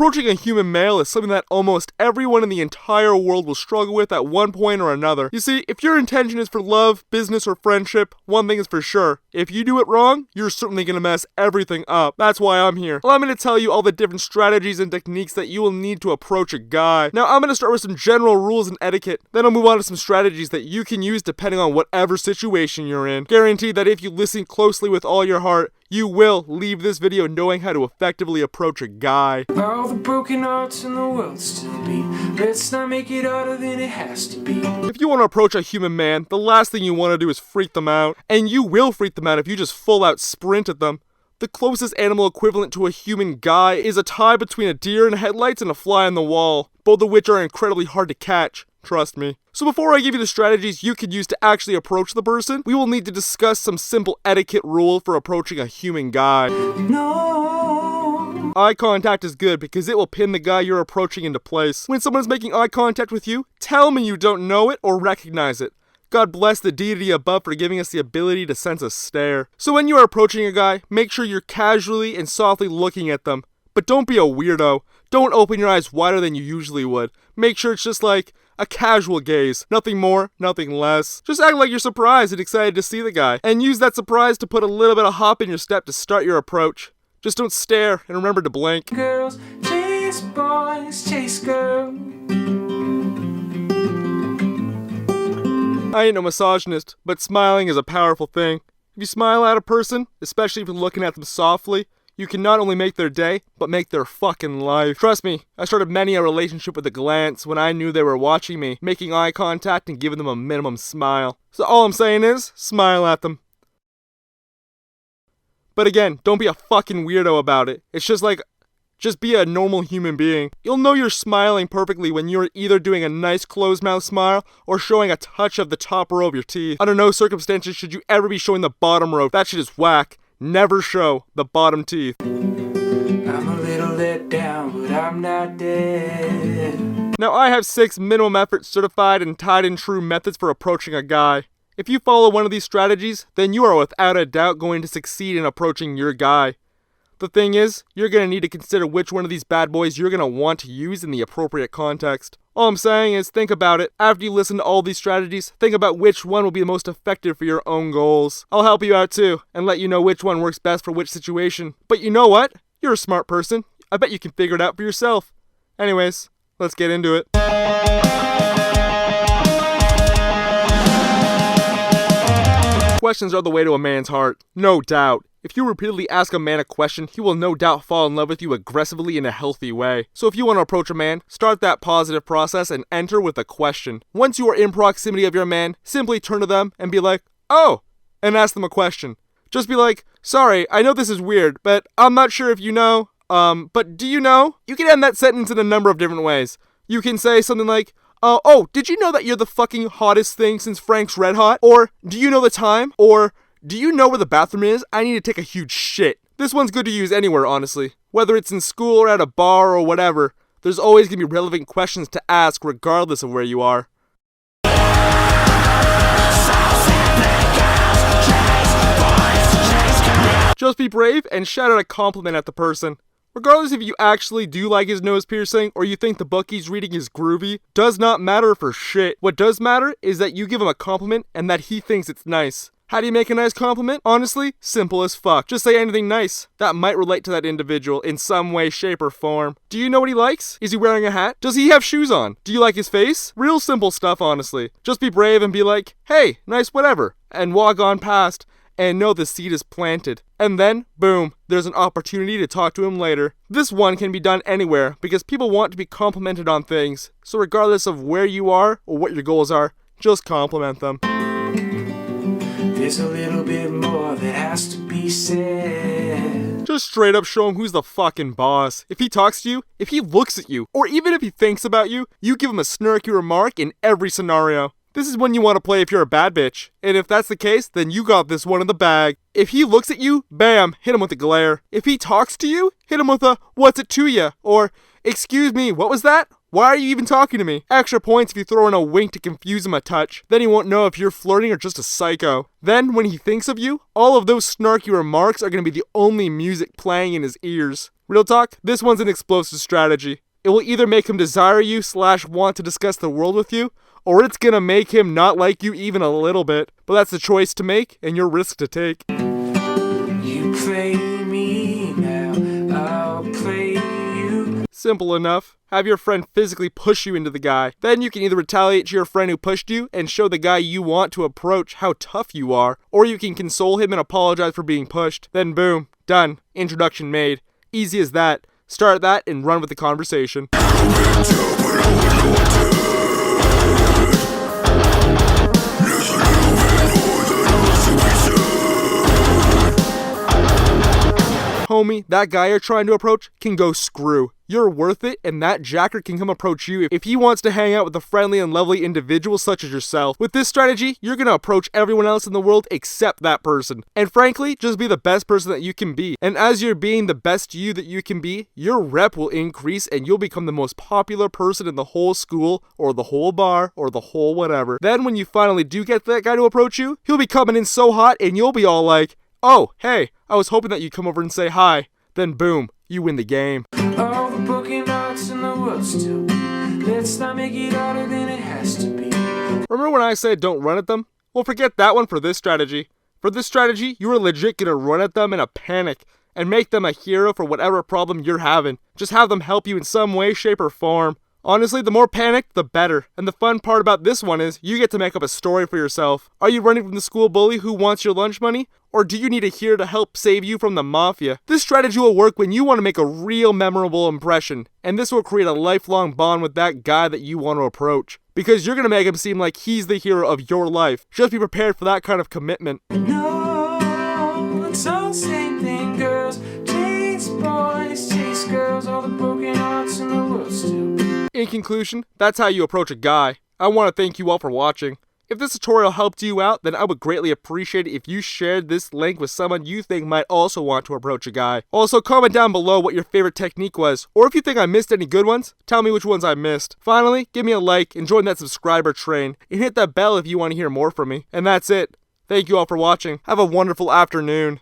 Approaching a human male is something that almost everyone in the entire world will struggle with at one point or another. You see, if your intention is for love, business, or friendship, one thing is for sure. If you do it wrong, you're certainly gonna mess everything up. That's why I'm here. Allow me to tell you all the different strategies and techniques that you will need to approach a guy. Now, I'm gonna start with some general rules and etiquette. Then I'll move on to some strategies that you can use depending on whatever situation you're in. Guaranteed that if you listen closely with all your heart, you will leave this video knowing how to effectively approach a guy. All the broken hearts in the world still beat. Let's not make it harder than it has to be. If you want to approach a human man, the last thing you want to do is freak them out. And you will freak them out if you just full out sprint at them. The closest animal equivalent to a human guy is a tie between a deer in headlights and a fly on the wall, both of which are incredibly hard to catch. Trust me. So before I give you the strategies you can use to actually approach the person, we will need to discuss some simple etiquette rules for approaching a human guy. No. Eye contact is good because it will pin the guy you're approaching into place. When someone's making eye contact with you, tell me you don't know it or recognize it. God bless the deity above for giving us the ability to sense a stare. So when you are approaching a guy, make sure you're casually and softly looking at them. But don't be a weirdo. Don't open your eyes wider than you usually would. Make sure it's just like a casual gaze. Nothing more, nothing less. Just act like you're surprised and excited to see the guy. And use that surprise to put a little bit of hop in your step to start your approach. Just don't stare and remember to blink. Girls chase boys, chase girls. I ain't no misogynist, but smiling is a powerful thing. If you smile at a person, especially if you're looking at them softly, you can not only make their day, but make their fucking life. Trust me, I started many a relationship with a glance when I knew they were watching me, making eye contact and giving them a minimum smile. So all I'm saying is, smile at them. But again, don't be a fucking weirdo about it. It's just be a normal human being. You'll know you're smiling perfectly when you're either doing a nice closed mouth smile or showing a touch of the top row of your teeth. Under no circumstances should you ever be showing the bottom row. That shit is whack. Never show the bottom teeth. I'm a little let down, but I'm not dead. Now I have 6 minimum effort certified and tried and true methods for approaching a guy. If you follow one of these strategies, then you are without a doubt going to succeed in approaching your guy. The thing is, you're going to need to consider which one of these bad boys you're going to want to use in the appropriate context. All I'm saying is think about it. After you listen to all these strategies, think about which one will be the most effective for your own goals. I'll help you out too, and let you know which one works best for which situation. But you know what? You're a smart person. I bet you can figure it out for yourself. Anyways, let's get into it. Questions are the way to a man's heart, no doubt. If you repeatedly ask a man a question, he will no doubt fall in love with you aggressively in a healthy way. So if you want to approach a man, start that positive process and enter with a question. Once you are in proximity of your man, simply turn to them and be like, "Oh," and ask them a question. Just be like, "Sorry, I know this is weird, but I'm not sure if you know, but do you know?" You can end that sentence in a number of different ways. You can say something like, "Oh, did you know that you're the fucking hottest thing since Frank's Red Hot?" Or, "Do you know the time?" Or, "Do you know where the bathroom is? I need to take a huge shit." This one's good to use anywhere, honestly. Whether it's in school or at a bar or whatever, there's always going to be relevant questions to ask regardless of where you are. Just be brave and shout out a compliment at the person. Regardless if you actually do like his nose piercing or you think the book he's reading is groovy, does not matter for shit. What does matter is that you give him a compliment and that he thinks it's nice. How do you make a nice compliment? Honestly, simple as fuck. Just say anything nice that might relate to that individual in some way, shape, or form. Do you know what he likes? Is he wearing a hat? Does he have shoes on? Do you like his face? Real simple stuff, honestly. Just be brave and be like, "Hey, nice whatever," and walk on past and know the seed is planted. And then, boom, there's an opportunity to talk to him later. This one can be done anywhere because people want to be complimented on things. So regardless of where you are or what your goals are, just compliment them. There's a little bit more that has to be said. Just straight up show him who's the fucking boss. If he talks to you, if he looks at you, or even if he thinks about you, you give him a snarky remark in every scenario. This is when you want to play if you're a bad bitch. And if that's the case, then you got this one in the bag. If he looks at you, bam, hit him with a glare. If he talks to you, hit him with a, "What's it to ya?" Or, "Excuse me, what was that? Why are you even talking to me?" Extra points if you throw in a wink to confuse him a touch. Then he won't know if you're flirting or just a psycho. Then, when he thinks of you, all of those snarky remarks are going to be the only music playing in his ears. Real talk, this one's an explosive strategy. It will either make him desire you / want to discuss the world with you, or it's gonna make him not like you even a little bit. But that's the choice to make and your risk to take. You play me now, I'll play you. Simple enough. Have your friend physically push you into the guy. Then you can either retaliate to your friend who pushed you and show the guy you want to approach how tough you are, or you can console him and apologize for being pushed. Then boom, done. Introduction made. Easy as that. Start that and run with the conversation. Homie, that guy you're trying to approach can go screw. You're worth it, and that jacker can come approach you if he wants to hang out with a friendly and lovely individual such as yourself. With this strategy, you're gonna approach everyone else in the world except that person. And frankly, just be the best person that you can be. And as you're being the best you that you can be, your rep will increase and you'll become the most popular person in the whole school, or the whole bar, or the whole whatever. Then when you finally do get that guy to approach you, he'll be coming in so hot and you'll be all like, "Oh, hey, I was hoping that you'd come over and say hi." Then boom, you win the game. All the broken hearts in the world still. Let's not make it harder than it has to be. Remember when I said don't run at them? Well, forget that one for this strategy. For this strategy, you are legit gonna run at them in a panic and make them a hero for whatever problem you're having. Just have them help you in some way, shape, or form. Honestly, the more panicked, the better. And the fun part about this one is you get to make up a story for yourself. Are you running from the school bully who wants your lunch money? Or do you need a hero to help save you from the mafia? This strategy will work when you want to make a real memorable impression. And this will create a lifelong bond with that guy that you want to approach. Because you're going to make him seem like he's the hero of your life. Just be prepared for that kind of commitment. No, it's all the same thing, girls. Chase boys, chase girls, all the broken hearts in the world still. In conclusion, that's how you approach a guy. I want to thank you all for watching. If this tutorial helped you out, then I would greatly appreciate it if you shared this link with someone you think might also want to approach a guy. Also, comment down below what your favorite technique was, or if you think I missed any good ones, tell me which ones I missed. Finally, give me a like and join that subscriber train, and hit that bell if you want to hear more from me. And that's it. Thank you all for watching. Have a wonderful afternoon.